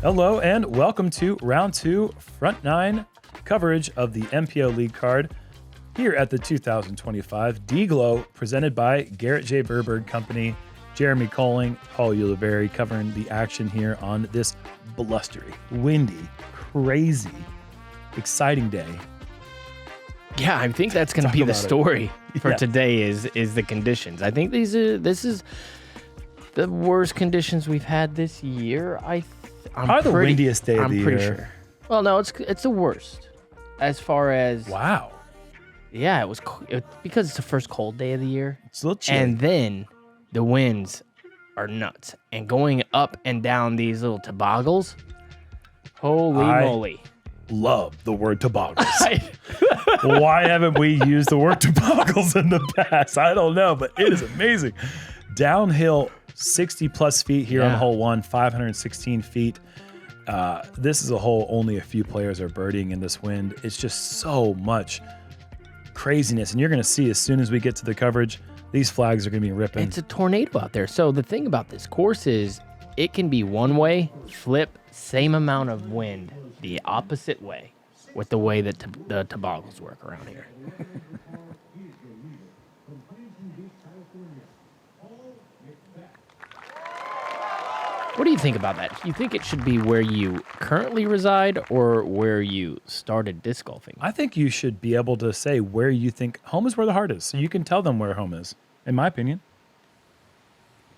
Hello and welcome to round 2 front 9 coverage of the MPO league card here at the 2025 D-Glow presented by Garrett J. Burberg Company, Jeremy Koling, Paul Ulibarri covering the action here on this blustery, windy, crazy, exciting day. Yeah, I think that's going to be the story for today is the conditions. I think this is the worst conditions we've had this year. Probably the windiest day of the year. I'm pretty sure. Well, no, it's the worst as far as wow. Yeah, it was because it's the first cold day of the year. It's a little chilly. And then the winds are nuts and going up and down these little tobaggles. Holy moly. Love the word tobaggles. Why haven't we used the word tobaggles in the past? I don't know, but it is amazing. Downhill 60 plus feet here on hole 1, 516 feet. This is a hole only a few players are birdieing in this wind. It's just so much craziness. And you're going to see as soon as we get to the coverage, these flags are going to be ripping. It's a tornado out there. So the thing about this course is it can be one way, flip, same amount of wind, the opposite way with the way that the tobaggles work around here. What do you think about that? Do you think it should be where you currently reside or where you started disc golfing? I think you should be able to say where you think home is where the heart is. So you can tell them where home is, in my opinion.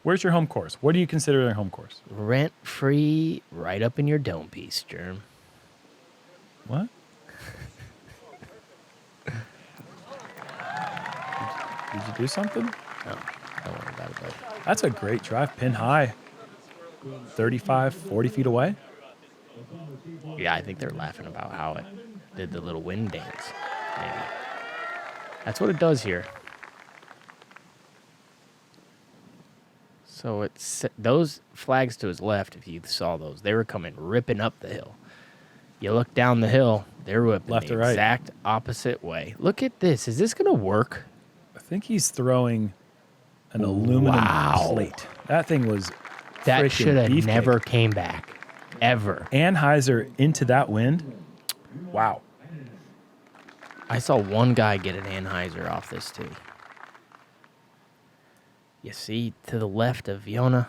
Where's your home course? What do you consider your home course? Rent-free, right up in your dome piece, Jerm. What? Did you do something? No, don't worry about it, bud. That's a great drive, pin high. 35, 40 feet away. Yeah, I think they're laughing about how it did the little wind dance. Maybe. That's what it does here. So it's those flags to his left, if you saw those, they were coming ripping up the hill. You look down the hill, they're whipping left the or right. exact opposite way. Look at this. Is this going to work? I think he's throwing an aluminum plate. That thing was that should have never came back, ever. Anheuser into that wind. Wow. I saw one guy get an Anheuser off this tee. You see to the left of Joona?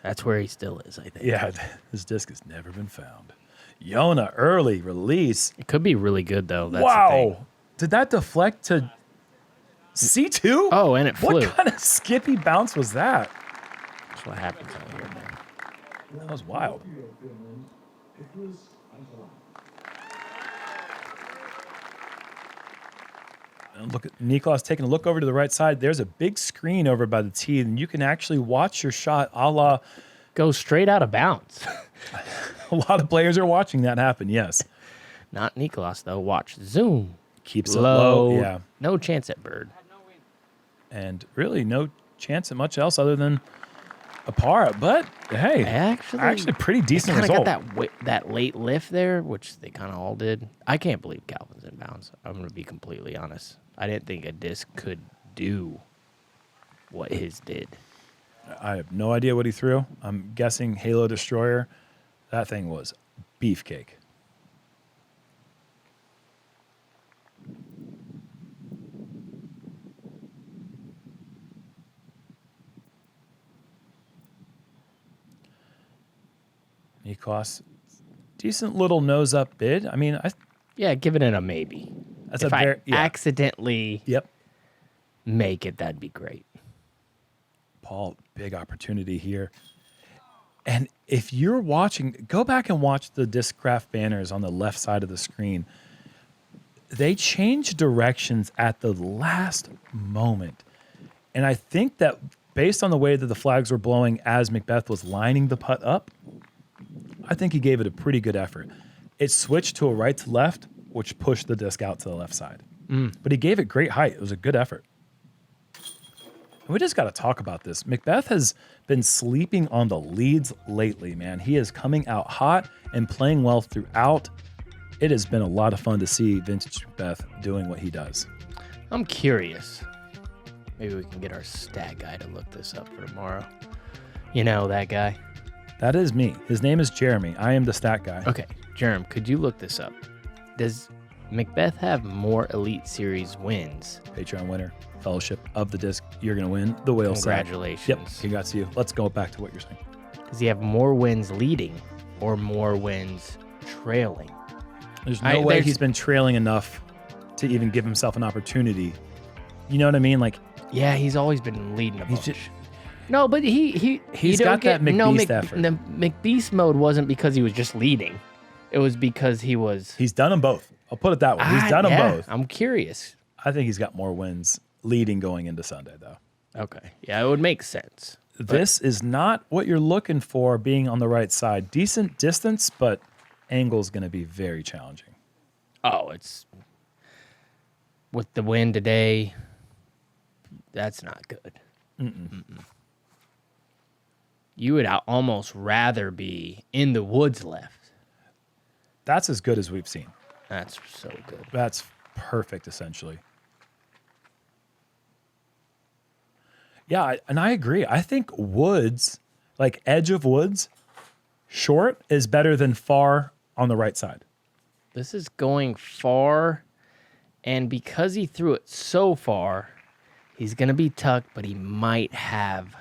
That's where he still is, I think. Yeah, his disc has never been found. Joona, early release. It could be really good, though. That's wow. the thing. Did that deflect to C2? Oh, and it flew. What kind of skippy bounce was that? That's what happens out here, man. That was wild. And look at Niklas taking a look over to the right side. There's a big screen over by the tee, and you can actually watch your shot a la... Go straight out of bounds. A lot of players are watching that happen, yes. Not Niklas, though. Watch. Zoom. Keeps it low. Yeah. No chance at bird. And really no chance at much else other than a par. But, hey, actually pretty decent result. Got that late lift there, which they kind of all did. I can't believe Calvin's in bounds. I'm going to be completely honest. I didn't think a disc could do what his did. I have no idea what he threw. I'm guessing Halo Destroyer. That thing was beefcake. Niklas, decent little nose up bid. I mean, yeah, give it a maybe. That's if I accidentally make it, that'd be great. Paul, big opportunity here. And if you're watching, go back and watch the Discraft banners on the left side of the screen. They change directions at the last moment. And I think that based on the way that the flags were blowing as McBeth was lining the putt up, I think he gave it a pretty good effort. It switched to a right to left, which pushed the disc out to the left side. But he gave it great height. It was a good effort. We just got to talk about this. McBeth has been sleeping on the leads lately, man. He is coming out hot and playing well throughout. It has been a lot of fun to see Vintage McBeth doing what he does. I'm curious. Maybe we can get our stat guy to look this up for tomorrow. You know, that guy. That is me. His name is Jeremy. I am the stat guy. Okay, Jerm, could you look this up? Does McBeth have more Elite Series wins? Patreon winner, Fellowship of the Disc. You're going to win the whale set. Congratulations. Yep, congrats to you. Let's go back to what you're saying. Does he have more wins leading or more wins trailing? There's no way he's been trailing enough to even give himself an opportunity. You know what I mean? Like, yeah, he's always been leading a bunch. just- No, but he's got that McBeast effort. The McBeast mode wasn't because he was just leading. It was because he's done them both. I'll put it that way. He's done them both. I'm curious. I think he's got more wins leading going into Sunday, though. Okay. Yeah, it would make sense. This is not what you're looking for being on the right side. Decent distance, but angle's going to be very challenging. Oh, it's with the wind today. That's not good. You would almost rather be in the woods left. That's as good as we've seen. That's so good. That's perfect, essentially. Yeah, and I agree. I think woods, like edge of woods, short is better than far on the right side. This is going far, and because he threw it so far, he's going to be tucked, but he might have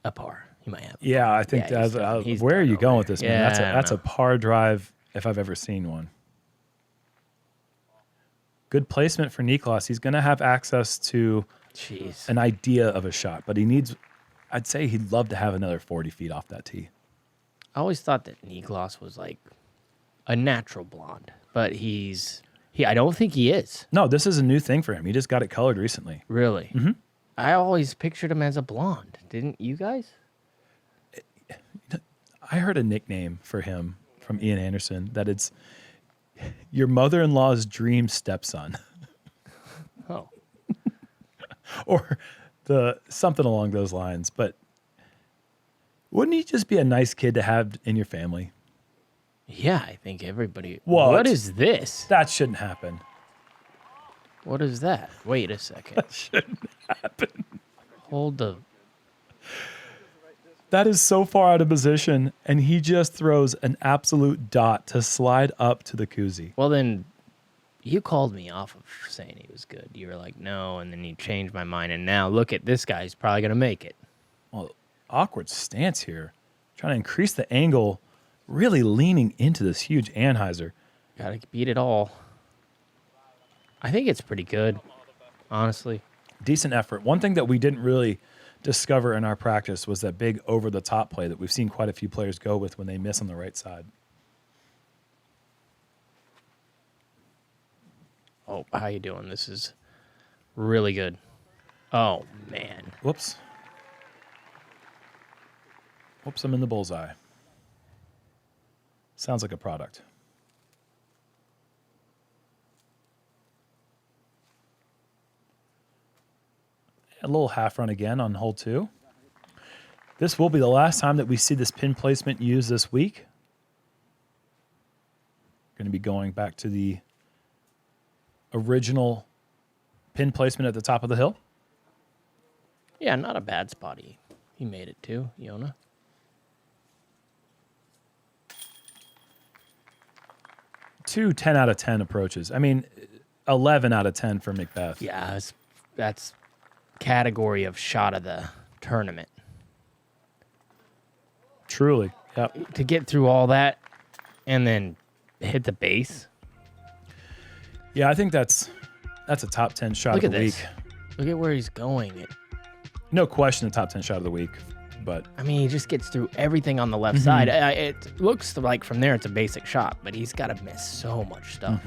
a par. He might have. Yeah, I think Yeah, where are you going with this, man? Yeah, That's a par drive if I've ever seen one. Good placement for Niklas. He's going to have access to Jeez. an idea of a shot, but I'd say he'd love to have another 40 feet off that tee. I always thought that Niklas was like a natural blonde, but I don't think he is. No, this is a new thing for him. He just got it colored recently. Really? Mm-hmm. I always pictured him as a blonde. Didn't you guys? I heard a nickname for him from Ian Anderson that it's your mother-in-law's dream stepson. Oh. Or something along those lines. But wouldn't he just be a nice kid to have in your family? Yeah, I think everybody. What is this? That shouldn't happen. What is that? Wait a second. That shouldn't happen. Hold the. That is so far out of position, and he just throws an absolute dot to slide up to the koozie. Well, then you called me off of saying he was good. You were like, no, and then you changed my mind, and now look at this guy. He's probably going to make it. Well, awkward stance here. Trying to increase the angle, really leaning into this huge Anheuser. Got to beat it all. I think it's pretty good, honestly. Decent effort. One thing that we didn't really discover in our practice was that big over-the-top play that we've seen quite a few players go with when they miss on the right side. Oh, how you doing? This is really good. Oh, man. Whoops. Whoops, I'm in the bullseye. Sounds like a product. A little half run again on hole 2. This will be the last time that we see this pin placement used this week. Going to be going back to the original pin placement at the top of the hill. Yeah, not a bad spot. He made it too, Joona. Two 10 out of 10 approaches. I mean, 11 out of 10 for McBeth. Yeah, that's category of shot of the tournament. Truly. Yep. To get through all that and then hit the base. Yeah, I think that's a top 10 shot Look of at the this. week. Look at where he's going. No question, a top 10 shot of the week. But I mean, he just gets through everything on the left side. It looks like from there it's a basic shot, but he's got to miss so much stuff.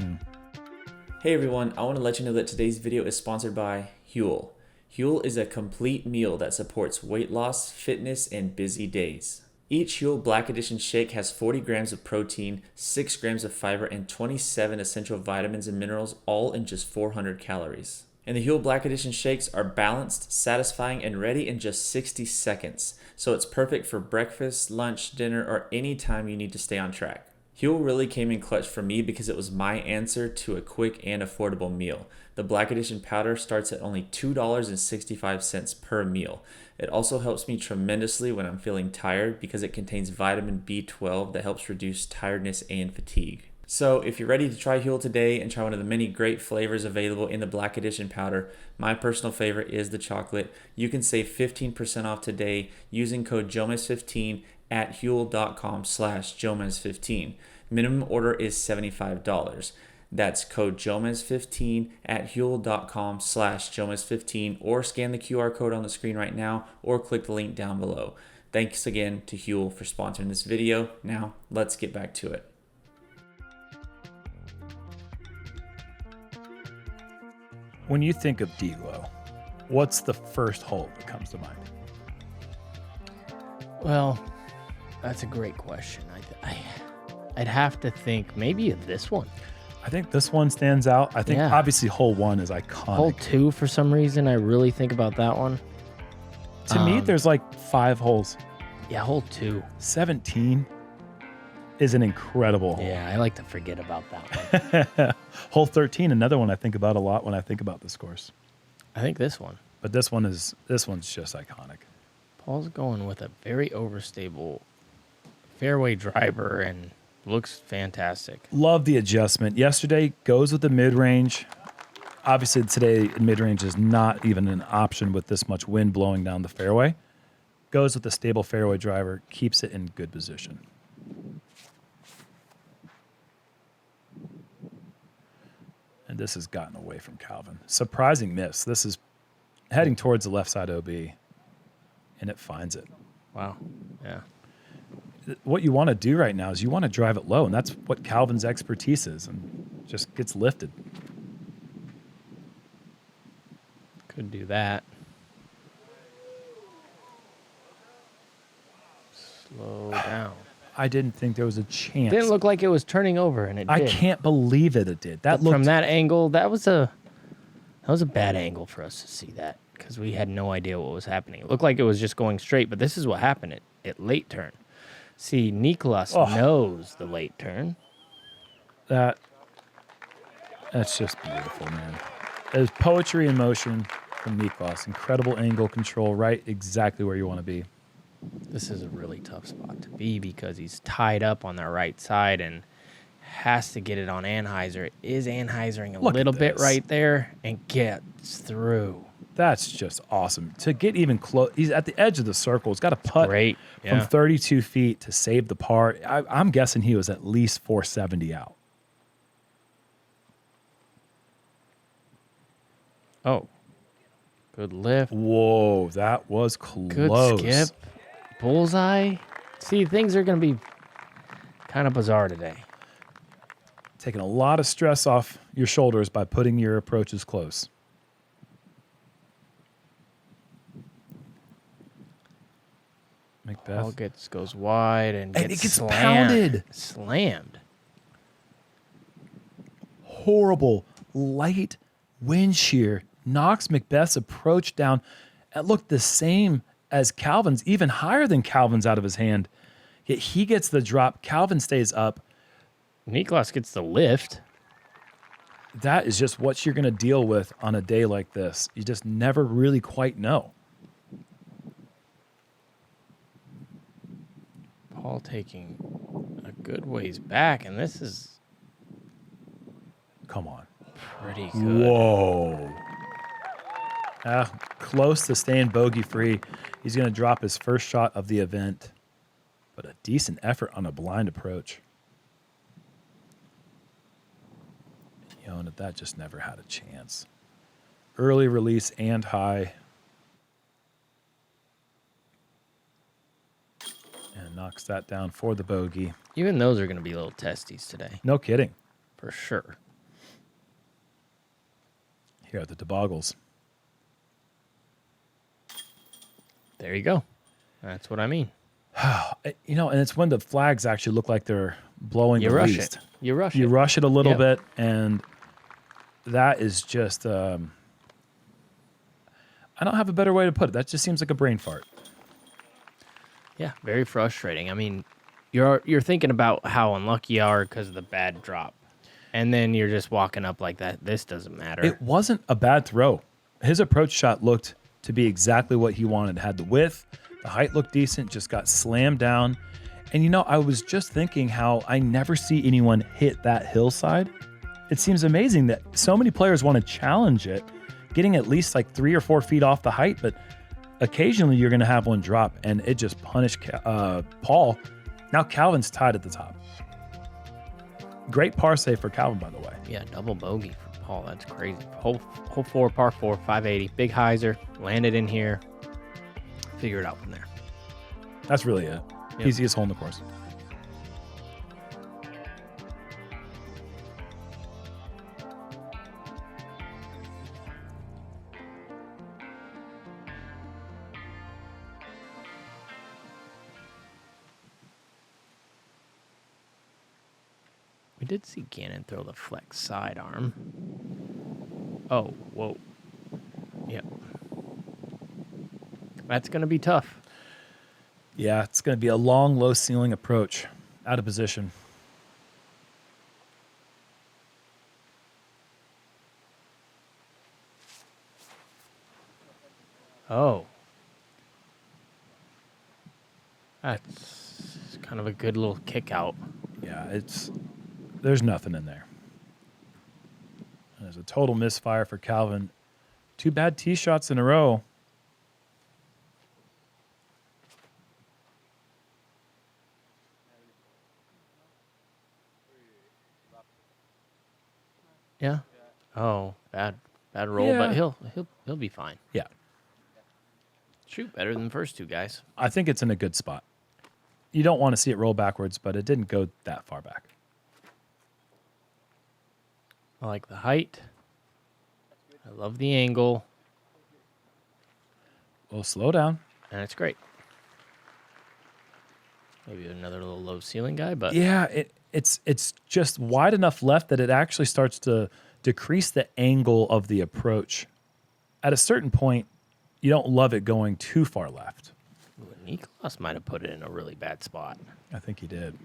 Hey everyone, I want to let you know that today's video is sponsored by Huel. Huel is a complete meal that supports weight loss, fitness, and busy days. Each Huel Black Edition shake has 40 grams of protein, 6 grams of fiber, and 27 essential vitamins and minerals, all in just 400 calories. And the Huel Black Edition shakes are balanced, satisfying, and ready in just 60 seconds. So it's perfect for breakfast, lunch, dinner, or any time you need to stay on track. Huel really came in clutch for me because it was my answer to a quick and affordable meal. The Black Edition powder starts at only $2.65 per meal. It also helps me tremendously when I'm feeling tired because it contains vitamin B12 that helps reduce tiredness and fatigue. So if you're ready to try Huel today and try one of the many great flavors available in the Black Edition powder, my personal favorite is the chocolate. You can save 15% off today using code JomezPro15 at huel.com/Jomez15. Minimum order is $75. That's code JomezPro15 at huel.com/Jomez15, or scan the QR code on the screen right now or click the link down below. Thanks again to Huel for sponsoring this video. Now let's get back to it. When you think of D-Glow, what's the first hole that comes to mind? Well, that's a great question. I'd have to think maybe of this one. I think this one stands out. I think Yeah. obviously hole 1 is iconic. Hole 2, for some reason, I really think about that one. To me, there's like 5 holes. Yeah, hole 2. 17 is an incredible hole. Yeah, I like to forget about that one. Hole 13, another one I think about a lot when I think about this course. I think this one. But this one's just iconic. Paul's going with a very overstable fairway driver and looks fantastic. Love the adjustment. Yesterday goes with the mid-range. Obviously today mid-range is not even an option with this much wind blowing down the fairway. Goes with the stable fairway driver, keeps it in good position. And this has gotten away from Calvin. Surprising miss. This is heading towards the left side OB, and it finds it. Wow. Yeah. What you want to do right now is you want to drive it low, and that's what Calvin's expertise is, and just gets lifted. Could do that. Slow down. I didn't think there was a chance. Didn't look like it was turning over, and it I did. can't believe it did. That But looked from that angle, that was a bad angle for us to see that because we had no idea what was happening. It looked like it was just going straight, but this is what happened at late turn. See, Niklas knows the late turn. that's just beautiful, man. There's poetry in motion from Niklas. Incredible angle control, right exactly where you want to be. This is a really tough spot to be because he's tied up on the right side and has to get it on Anheuser. It is Anheisering a little bit right there and gets through. That's just awesome. To get even close, he's at the edge of the circle. He's got to putt Great. from Yeah. 32 feet to save the par. I'm guessing he was at least 470 out. Oh, good lift. Whoa, that was close. Good skip. Bullseye. See, things are going to be kind of bizarre today. Taking a lot of stress off your shoulders by putting your approaches close. McBeth. Ball goes wide and And gets it gets slammed. pounded. Slammed. Horrible light wind shear knocks McBeth's approach down. It looked the same as Calvin's, even higher than Calvin's out of his hand. Yet he gets the drop. Calvin stays up. Niklas gets the lift. That is just what you're going to deal with on a day like this. You just never really quite know. Paul taking a good ways back, and this is Come on. pretty good. Whoa. Close to staying bogey-free. He's going to drop his first shot of the event, but a decent effort on a blind approach. Joona, that just never had a chance. Early release and high. And knocks that down for the bogey. Even those are going to be little testies today, No kidding. for sure. Here are the Tobaggans. There you go. That's what I mean. You know, and it's when the flags actually look like they're blowing You the rush least. it. You rush You it. rush it a little Yep. bit, and that is just, I don't have a better way to put it. That just seems like a brain fart. Yeah, very frustrating. I mean, you're thinking about how unlucky you are because of the bad drop, and then you're just walking up like that. This doesn't matter. It wasn't a bad throw. His approach shot looked to be exactly what he wanted. Had the width, the height looked decent, just got slammed down. And you know, I was just thinking how I never see anyone hit that hillside. It seems amazing that so many players want to challenge it, getting at least like 3 or 4 feet off the height, but occasionally you're going to have one drop, and it just punished Paul. Now Calvin's tied at the top. Great par save for Calvin, by the way. Yeah, double bogey for Paul. That's crazy. Hole 4, par 4, 580. Big hyzer. Landed in here. Figure it out from there. That's really it. Yep. Easiest hole in the course. We did see Gannon throw the flex sidearm. Oh, whoa. Yep. That's going to be tough. Yeah, it's going to be a long, low ceiling approach. Out of position. Oh. That's kind of a good little kick out. Yeah, there's nothing in there. There's a total misfire for Calvin. 2 bad tee shots in a row. Yeah. Oh, bad roll, Yeah. but he'll be fine. Yeah, Shoot better than the first 2 guys. I think it's in a good spot. You don't want to see it roll backwards, but it didn't go that far back. I like the height. I love the angle, Well, slow down. and it's great. Maybe another little low ceiling guy, but Yeah, it's just wide enough left that it actually starts to decrease the angle of the approach. At a certain point, you don't love it going too far left. ooh, Niklas might have put it in a really bad spot. I think he did.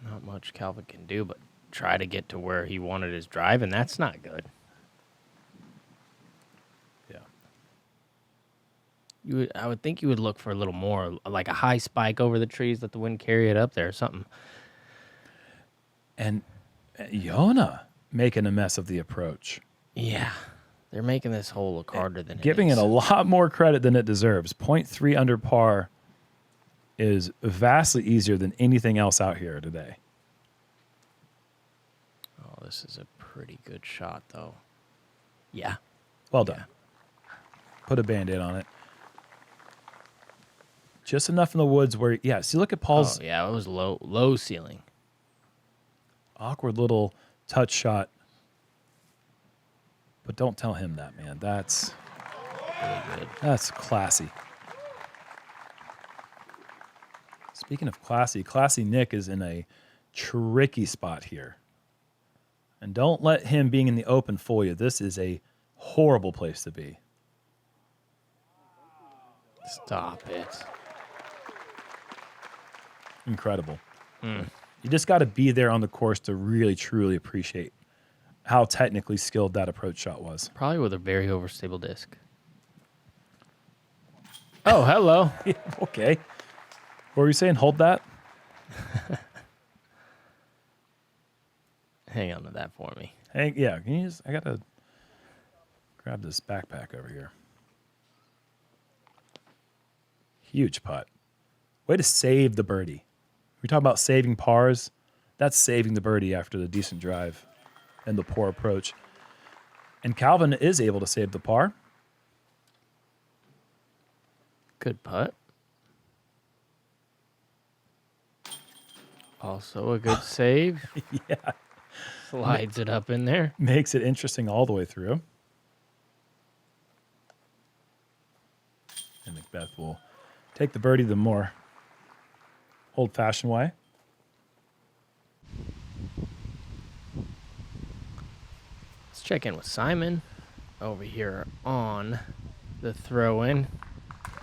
Not much Calvin can do, but try to get to where he wanted his drive, and that's not good. Yeah. I would think you would look for a little more, like a high spike over the trees, let the wind carry it up there or something. And Joona making a mess of the approach. Yeah, they're making this hole look harder than Giving it it is. a lot more credit than it deserves. 0.3 under par is vastly easier than anything else out here today. Oh, this is a pretty good shot, though. Yeah. Well done. Put a Band-Aid on it. Just enough in the woods where, yeah, see, look at Paul's Oh, yeah, it was low ceiling. awkward little touch shot. But don't tell him that, man. That's Really good. That's classy. Speaking of classy, Classy Nick is in a tricky spot here. And don't let him being in the open fool you. This is a horrible place to be. Stop it. Incredible. You just got to be there on the course to really, truly appreciate how technically skilled that approach shot was. Probably with a very overstable disc. Oh, hello. Okay. What were you saying? Hold that? Hang on to that for me. Hey, yeah. Can you just, I got to grab this backpack over here. Huge putt. Way to save the birdie. We talk about saving pars. That's saving the birdie after the decent drive and the poor approach. And Calvin is able to save the par. Good putt. Also a good save. Yeah. Slides it up in there. Makes it interesting all the way through. And McBeth will take the birdie the more old-fashioned way. Let's check in with Simon over here on The throw in.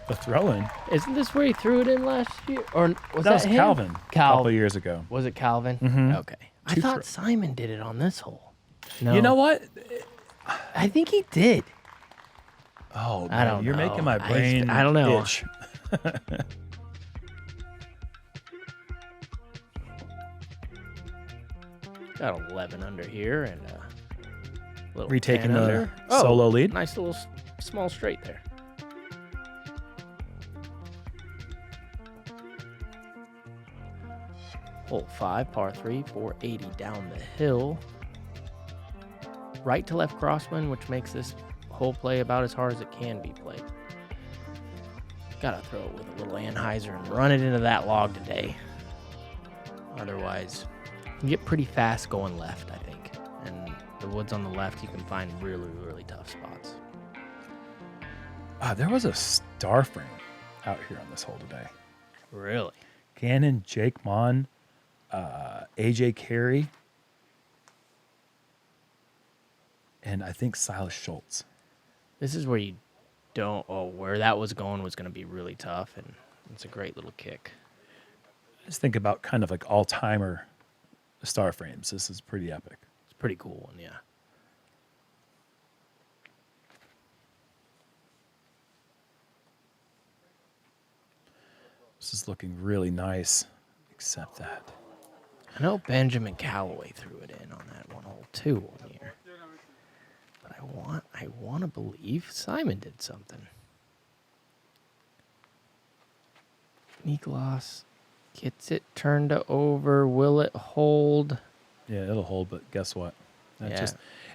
The throw-in. Isn't this where he threw it in last year? Or was That was him? Calvin a couple Calvin. years ago. Was it Calvin? Mhm. Okay. I Two thought throw- Simon did it on this hole. No. You know what? I think he did. Oh, I man, don't you're know. making my brain I don't know. itch. Got 11 under here and little Retaking 10 the under. solo lead. Nice little small straight there. Hole 5, par 3, 480 down the hill. Right to left crosswind, which makes this hole play about as hard as it can be played. Gotta throw it with a little Anheuser and run it into that log today. Otherwise, you get pretty fast going left, I think. And the woods on the left, you can find really, really tough spots. There was a star frame out here on this hole today. Really? Gannon, Jake Mon, AJ Carey, and I think Silas Schultz. This is where you don't... Oh, where that was going to be really tough, and it's a great little kick. Just think about kind of like all-timer star frames. This is pretty epic. It's a pretty cool one, yeah. This is looking really nice, except that. I know Benjamin Calloway threw it in on that one hole too one year. But I want to believe Simon did something. Niklas gets it turned over. Will it hold? Yeah, it'll hold, but guess what? Yeah.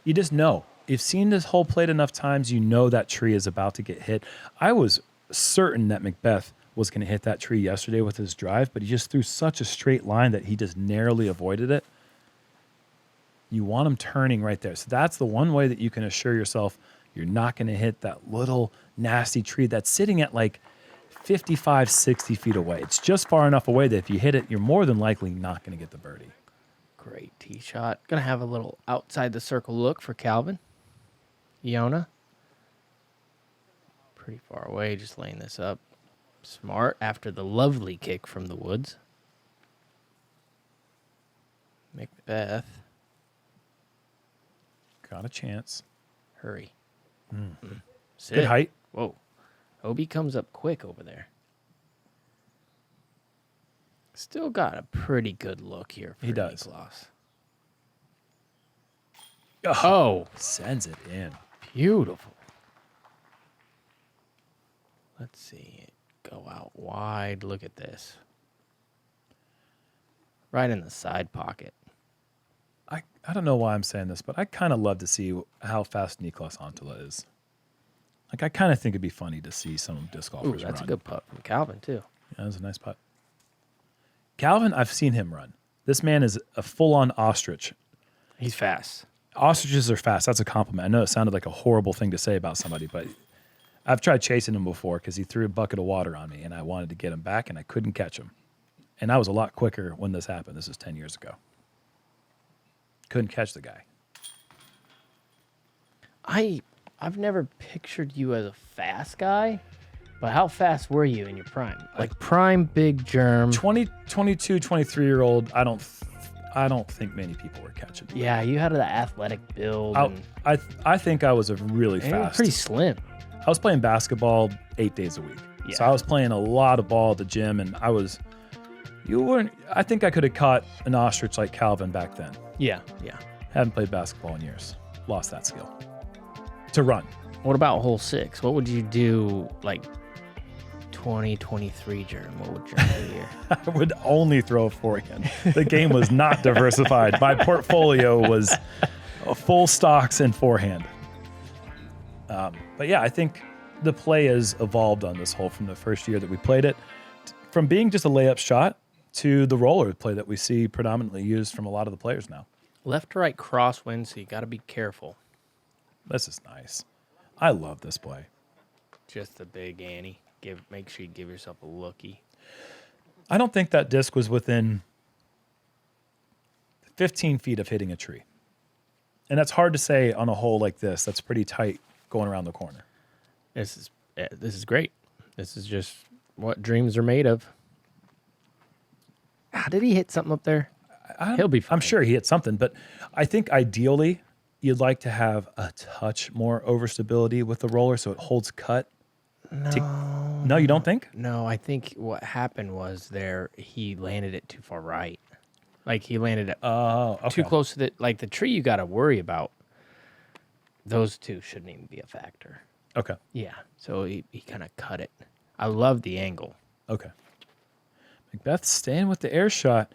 You just know. You've seen this hole played enough times, you know that tree is about to get hit. I was certain that McBeth was going to hit that tree yesterday with his drive, but he just threw such a straight line that he just narrowly avoided it. You want him turning right there. So that's the one way that you can assure yourself you're not going to hit that little nasty tree that's sitting at like 55, 60 feet away. It's just far enough away that if you hit it, you're more than likely not going to get the birdie. Great tee shot. Gonna have a little outside the circle look for Calvin. Joona. Pretty far away, just laying this up. Smart after the lovely kick from the woods. McBeth. Got a chance. Hurry. Sit. Good height. Whoa. Obi comes up quick over there. Still got a pretty good look here for He does. Niklas. Oh, sends it in. Beautiful. Let's see it go out wide. Look at this. Right in the side pocket. I don't know why I'm saying this, but I kind of love to see how fast Niklas Anttila is. Like, I kind of think it'd be funny to see some disc golfers Ooh, that's run. a good putt from Calvin, too. Yeah, that was a nice putt. Calvin, I've seen him run. This man is a full-on ostrich. He's fast. Ostriches are fast. That's a compliment. I know it sounded like a horrible thing to say about somebody, but I've tried chasing him before because he threw a bucket of water on me, and I wanted to get him back, and I couldn't catch him. And I was a lot quicker when this happened. This was 10 years ago. Couldn't catch the guy. I've never pictured you as a fast guy, but how fast were you in your prime? Like prime big Jerm. 22, 23-year-old, I don't think many people were catching me. Yeah, you had the athletic build. I think I was a really and you were fast. pretty slim. I was playing basketball 8 days a week. Yeah. So I was playing a lot of ball at the gym, and I think I could have caught an ostrich like Calvin back then. Yeah. Haven't played basketball in years. Lost that skill. To run. What about hole 6? What would you do like 2023 Jerm? What would Jerm do here? I would only throw a forehand. The game was not diversified. My portfolio was full stocks and forehand. But yeah, I think the play has evolved on this hole from the first year that we played it, from being just a layup shot to the roller play that we see predominantly used from a lot of the players now. Left to right crosswind, so you got to be careful. This is nice. I love this play. Just the big Annie. Make sure you give yourself a lookie. I don't think that disc was within 15 feet of hitting a tree. And that's hard to say on a hole like this. That's pretty tight going around the corner. This is great. This is just what dreams are made of. How did he hit something up there? He'll be fine. I'm sure he hit something, but I think ideally you'd like to have a touch more overstability with the roller so it holds cut. No, you don't think? No, I think what happened was he landed it too far right. Like he landed it too close to the tree you got to worry about. Those two shouldn't even be a factor. Okay. Yeah, so he kind of cut it. I love the angle. Okay. McBeth staying with the air shot,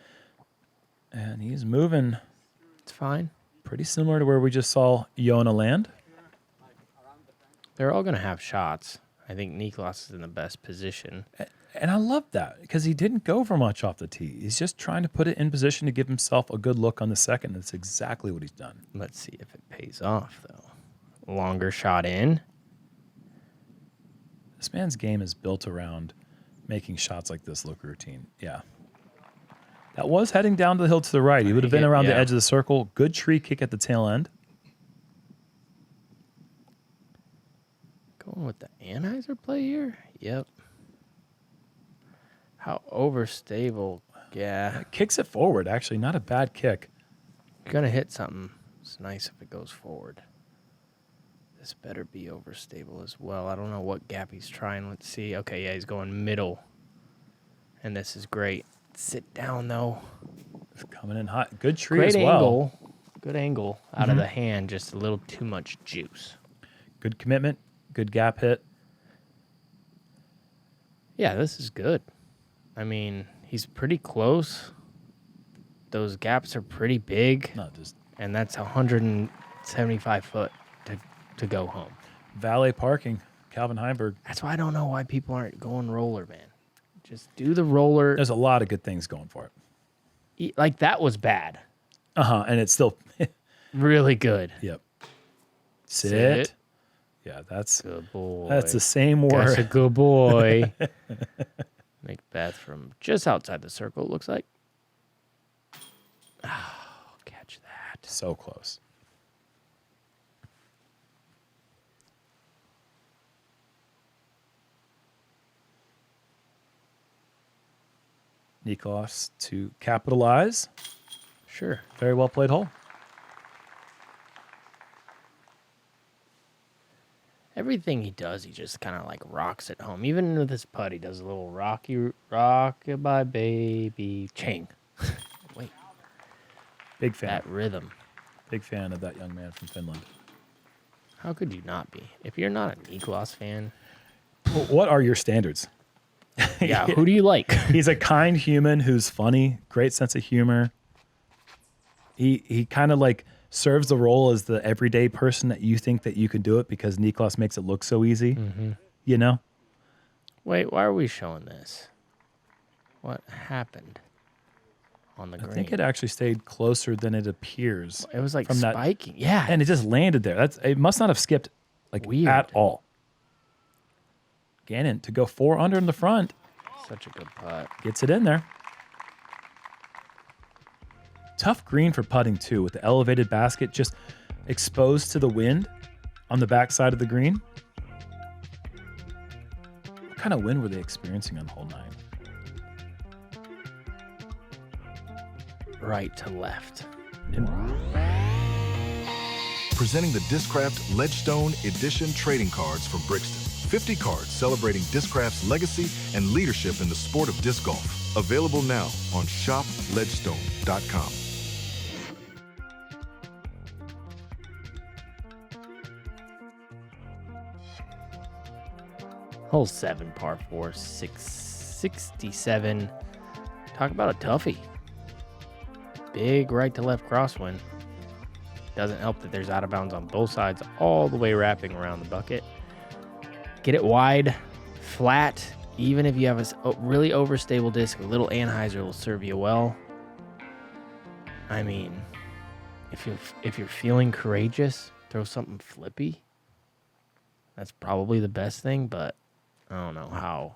and he's moving It's fine. pretty similar to where we just saw Joona land. They're all going to have shots. I think Niklas is in the best position. And I love that because he didn't go for much off the tee. He's just trying to put it in position to give himself a good look on the second. That's exactly what he's done. Let's see if it pays off, though. Longer shot in. This man's game is built around making shots like this look routine. Yeah. That was heading down the hill to the right. He would have been around the edge of the circle. Good tree kick at the tail end. Going with the Anheuser play here? Yep. How overstable. Yeah. Kicks it forward, actually. Not a bad kick. You're going to hit something. It's nice if it goes forward. This better be overstable as well. I don't know what gap he's trying. Let's see. Okay, yeah, he's going middle. And this is great. Sit down, though. It's coming in hot. Good tree Great as well. angle. Good angle out of the hand. Just a little too much juice. Good commitment. Good gap hit. Yeah, this is good. I mean, he's pretty close. Those gaps are pretty big. No, just And that's 175 foot to go home. valet parking. Calvin Heimburg. That's why I don't know why people aren't going roller, man. Just do the roller. There's a lot of good things going for it. Like, that was bad. And it's still... Really good. Yep. Sit. Sit. Yeah, that's... Good boy. That's the same word. That's a good boy. McBeth from just outside the circle, it looks like. Oh, catch that. So close. Niklas to capitalize. Sure. Very well played hole. Everything he does, he just kind of like rocks it home. Even with his putt, he does a little rockabye baby ching. Wait, Big fan. that rhythm. Big fan of that young man from Finland. How could you not be? If you're not a Niklas fan, Well, what are your standards? yeah, who do you like? He's a kind human who's funny, great sense of humor. He kind of like serves the role as the everyday person that you think that you can do it because Niklas makes it look so easy. You know? Wait, why are we showing this? What happened on the green? I think it actually stayed closer than it appears. It was like from that- spiking. Yeah. And it just landed there. It must not have skipped like Weird. at all. Gannon to go 4 under in the front. Such a good putt. Gets it in there. Tough green for putting too, with the elevated basket just exposed to the wind on the backside of the green. What kind of wind were they experiencing on hole 9? Right to left. Presenting the Discraft Ledgestone Edition trading cards from Brixton. 50 cards celebrating Discraft's legacy and leadership in the sport of disc golf. Available now on shopledgestone.com. Hole 7, par 4, 667. Talk about a toughie. Big right to left crosswind. Doesn't help that there's out of bounds on both sides, all the way wrapping around the bucket. Get it wide, flat. Even if you have a really overstable disc, a little Anheuser will serve you well. I mean, if you're feeling courageous, throw something flippy. That's probably the best thing, but I don't know how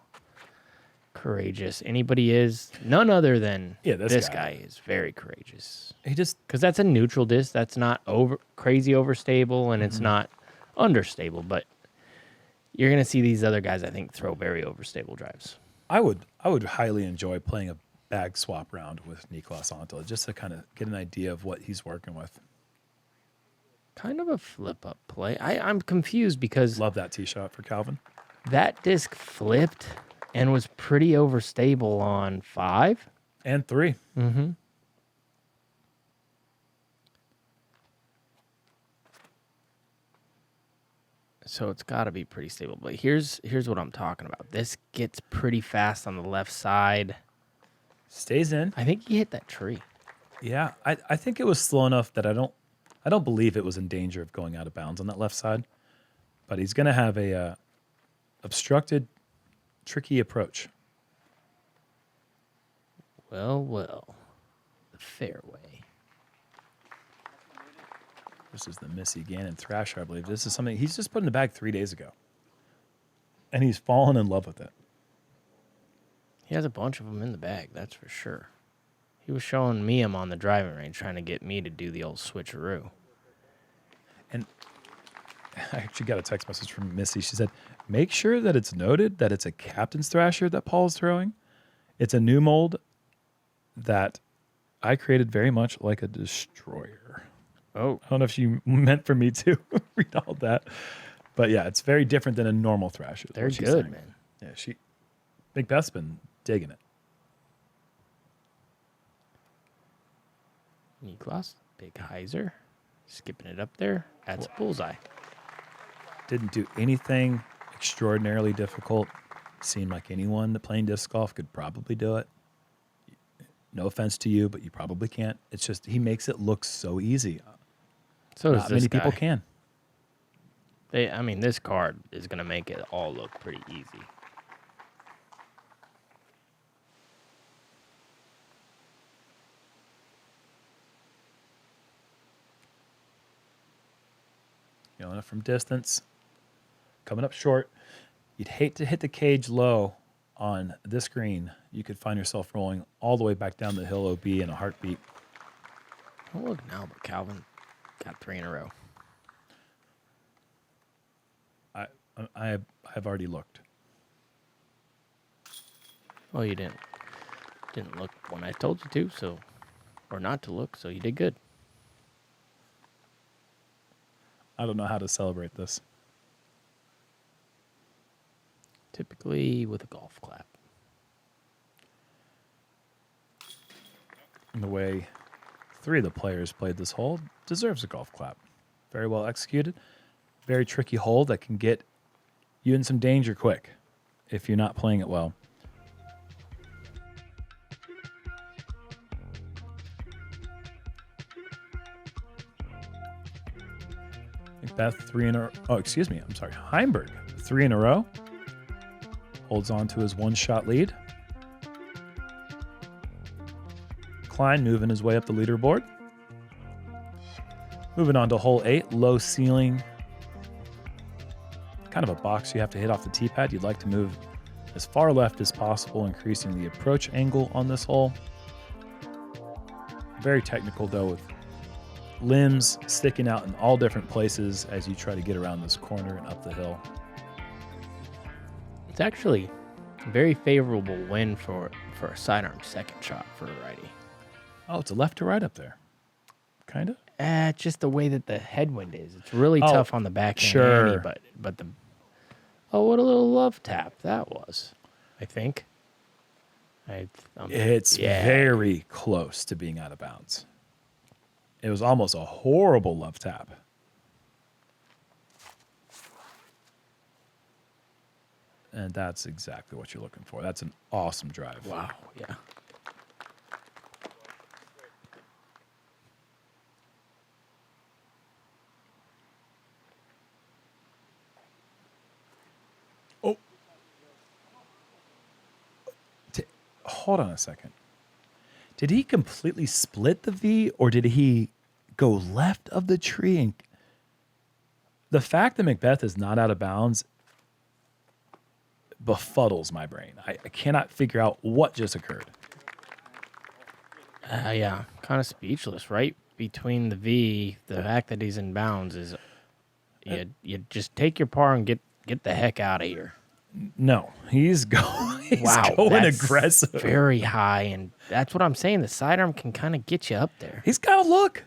courageous anybody is. None other than this guy is very courageous. He just Because that's a neutral disc. That's not crazy overstable, and it's not understable. But you're going to see these other guys, I think, throw very overstable drives. I would highly enjoy playing a bag swap round with Niklas Anttila just to kind of get an idea of what he's working with. Kind of a flip-up play. I'm confused because Love that tee shot for Calvin. that disc flipped and was pretty overstable on 5. And 3. Mm-hmm. So it's got to be pretty stable. But here's what I'm talking about. This gets pretty fast on the left side. Stays in. I think he hit that tree. Yeah, I think it was slow enough that I don't believe it was in danger of going out of bounds on that left side. But he's going to have a obstructed, tricky approach. Well, the fairway. This is the Missy Gannon Thrasher, I believe. This is something he's just put in the bag 3 days ago. And he's fallen in love with it. He has a bunch of them in the bag, that's for sure. He was showing me him on the driving range, trying to get me to do the old switcheroo. And I actually got a text message from Missy. She said, make sure that it's noted that it's a captain's Thrasher that Paul's throwing. It's a new mold that I created very much like a destroyer. Oh, I don't know if she meant for me to read all that. But yeah, it's very different than a normal Thrasher. is they're what she's good, saying. man. Yeah, McBeth's been digging it. Niklas, big hyzer, skipping it up there. That's a bullseye. Didn't do anything extraordinarily difficult. Seemed like anyone that playing disc golf could probably do it. No offense to you, but you probably can't. It's just he makes it look so easy. So does Not this many guy. people can. This card is going to make it all look pretty easy. Joona from distance, coming up short. You'd hate to hit the cage low on this green. You could find yourself rolling all the way back down the hill OB in a heartbeat. Oh, look now, but Calvin got 3 in a row. I've already looked. Well, you didn't look when I told you to, so, or not to look, so you did good. I don't know how to celebrate this. Typically with a golf clap. And the way 3 of the players played this hole deserves a golf clap. Very well executed. Very tricky hole that can get you in some danger quick if you're not playing it well. McBeth 3 in a row. Oh, excuse me. I'm sorry. Heimburg 3 in a row. Holds on to his 1-shot lead. Klein moving his way up the leaderboard. Moving on to hole 8, low ceiling. Kind of a box you have to hit off the tee pad. You'd like to move as far left as possible, increasing the approach angle on this hole. Very technical though, with limbs sticking out in all different places as you try to get around this corner and up the hill. It's actually a very favorable win for a sidearm second shot for a righty. Oh, it's a left to right up there. Kind of? Just the way that the headwind is. It's really Oh, tough on the backhand. sure. But the what a little love tap that was. I think. It's very close to being out of bounds. It was almost a horrible love tap. And that's exactly what you're looking for. That's an awesome drive. Wow. Yeah. Oh. Hold on a second. Did he completely split the V, or did he go left of the tree? And the fact that McBeth is not out of bounds befuddles my brain. I cannot figure out what just occurred. Yeah. Kind of speechless, right? Between the V, the fact that he's in bounds is you just take your par and get get the heck out of here. No, he's going. He's Wow, going that's aggressive. very high, and that's what I'm saying. The sidearm can kind of get you up there. He's got to look.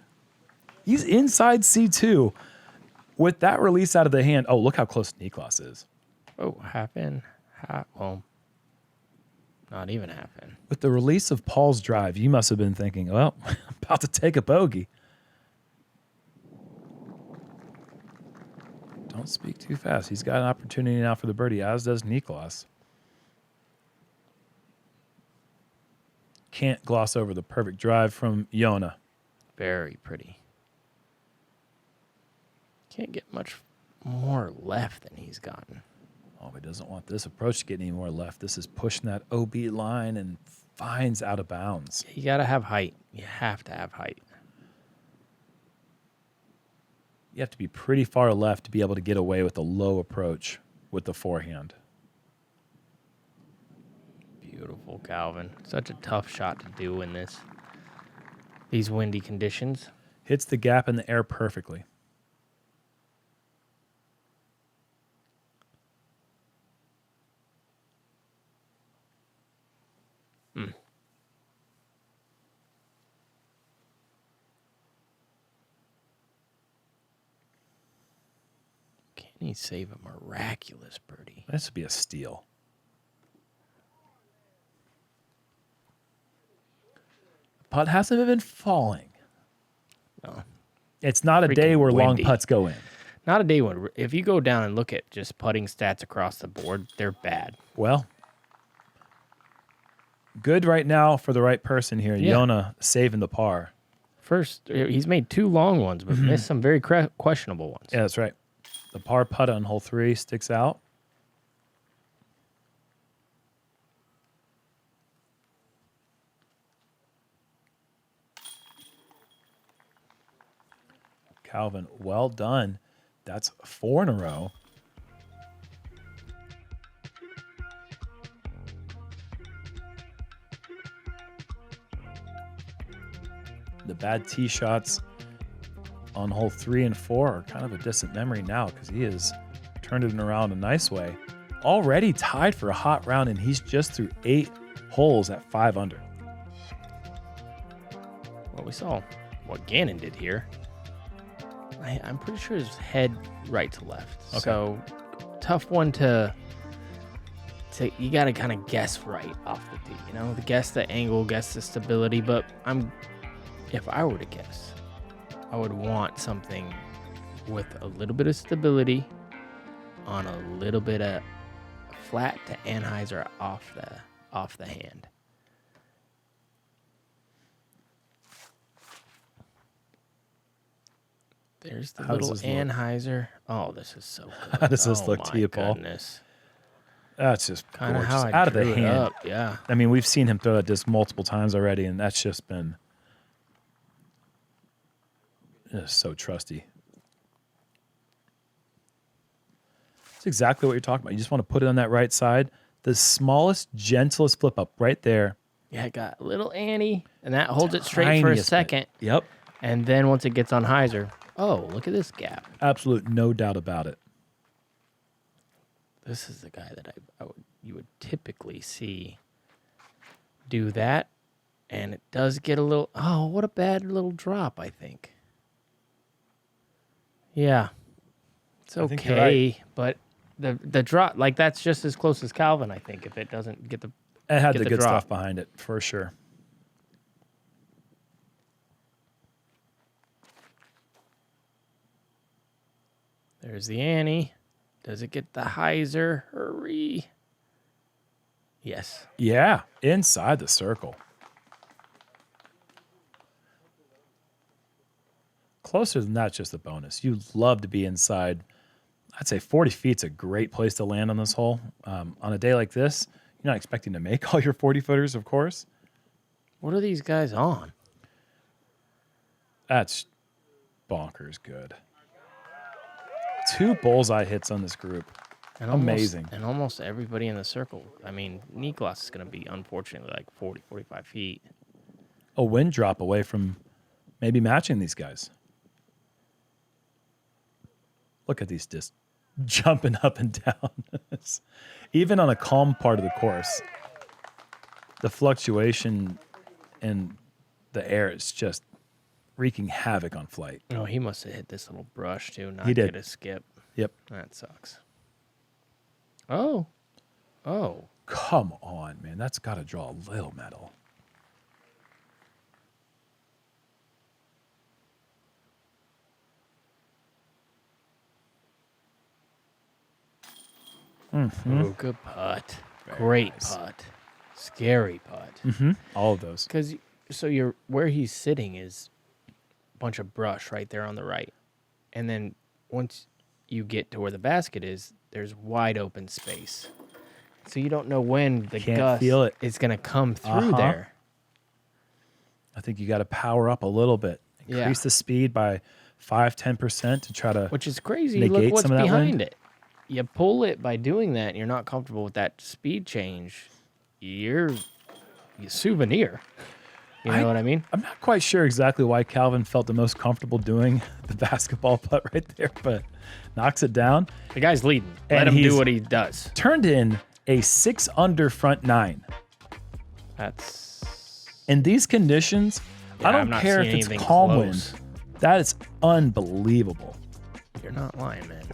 He's inside C2 with that release out of the hand. Oh, look how close Niklas is. Oh, half in. Well, not even half in. With the release of Paul's drive, you must have been thinking, well, I'm about to take a bogey. Don't speak too fast. He's got an opportunity now for the birdie, as does Niklas. Can't gloss over the perfect drive from Joona. Very pretty. Can't get much more left than he's gotten. Oh, he doesn't want this approach to get any more left. This is pushing that OB line and finds out of bounds. You got to have height. You have to have height. You have to be pretty far left to be able to get away with a low approach with the forehand. Beautiful, Calvin. Such a tough shot to do in these windy conditions. Hits the gap in the air perfectly. Can he save a miraculous birdie? This would be a steal. Putt hasn't been falling. No. It's not a Freaking day where long windy. putts go in. Not a day when, if you go down and look at just putting stats across the board, they're bad. Well, good right now for the right person here. Yeah. Joona saving the par. First, he's made 2 long ones, but missed some very questionable ones. Yeah, that's right. The par putt on hole 3 sticks out. Calvin, well done. That's 4 in a row. The bad tee shots on hole 3 and 4 are kind of a distant memory now because he has turned it around a nice way. Already tied for a hot round, and he's just through 8 holes at 5 under. Well, we saw what Gannon did here. I'm pretty sure his head right to left. Okay. So tough one to you got to kind of guess right off the tee. You know, guess the angle, guess the stability. But if I were to guess, I would want something with a little bit of stability on a little bit of flat to Anheuser off the hand. There's the How does little this look? Anheuser. Oh, this is so good. How does this Oh, look to you, Paul? Goodness. That's just Kind of gorgeous. how I Out of the drew it hand. up, yeah. I mean, we've seen him throw that disc multiple times already, and that's just been just so trusty. That's exactly what you're talking about. You just want to put it on that right side. The smallest, gentlest flip up right there. Yeah, it got a little Annie, and that holds it straight for a Tiniest bit. second. Yep. And then once it gets on Heiser, oh, look at this gap. Absolute no doubt about it. This is the guy that you would typically see do that, and it does get a little. Oh, what a bad little drop! I think. Yeah, it's I think you're okay, right. but the drop, like that's just as close as Calvin. I think if it doesn't get the. It had Get the the good drop. stuff behind it, for sure. There's the Annie. Does it get the Heiser? Hurry. Yes. Yeah, inside the circle. Closer than that's just a bonus. You love to be inside. I'd say 40 feet's a great place to land on this hole. On a day like this, you're not expecting to make all your 40 footers, of course. What are these guys on? That's bonkers good. 2 bullseye hits on this group. And Amazing. And almost everybody in the circle. I mean, Niklas is going to be, unfortunately, like 40, 45 feet. A wind drop away from maybe matching these guys. Look at these jumping up and down. Even on a calm part of the course, the fluctuation in the air is just wreaking havoc on flight. Oh, he must have hit this little brush too, not He did. get a skip. Yep. That sucks. Oh. Oh. Come on, man. That's got to draw a little metal. Oh, good putt. Great nice. putt. Scary putt. All of those. Because so you're where he's sitting is a bunch of brush right there on the right, and then once you get to where the basket is, there's wide open space. So you don't know when the Can't gust feel it. is going to come through there. I think you got to power up a little bit. Increase the speed by 5-10% to try to Which is crazy. negate Look what's some of that behind wind. it. You pull it by doing that, and you're not comfortable with that speed change. You're souvenir. You know what I mean? I'm not quite sure exactly why Calvin felt the most comfortable doing the basketball putt right there, but knocks it down. The guy's leading. Let And him he's do what he does. Turned in a 6 under front 9. That's In these conditions, Yeah, I I'm don't not care if seeing it's anything calm close. wind. That is unbelievable. You're not lying, man.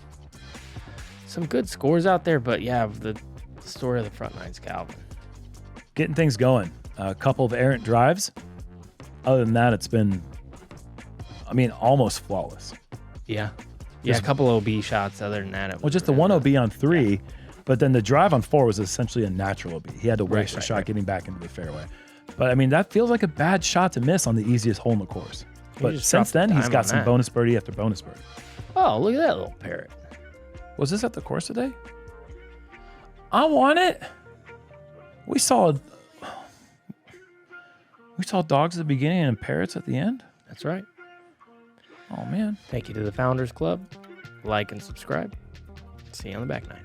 Some good scores out there, but yeah, the story of the front nine's Calvin. Getting things going. A couple of errant drives. Other than that, it's been, I mean, almost flawless. Yeah. Yeah, a couple OB shots. Other than that, it was Well, just the one OB on 3, but then the drive on 4 was essentially a natural OB. He had to waste a shot getting back into the fairway. But I mean, that feels like a bad shot to miss on the easiest hole in the course. But just since dropped then, he's time got on some that. bonus birdie after bonus birdie. Oh, look at that little parrot. Was this at the course today? I want it. We saw dogs at the beginning and parrots at the end. That's right. Oh man. Thank you to the Founders Club. Like and subscribe. See you on the back nine.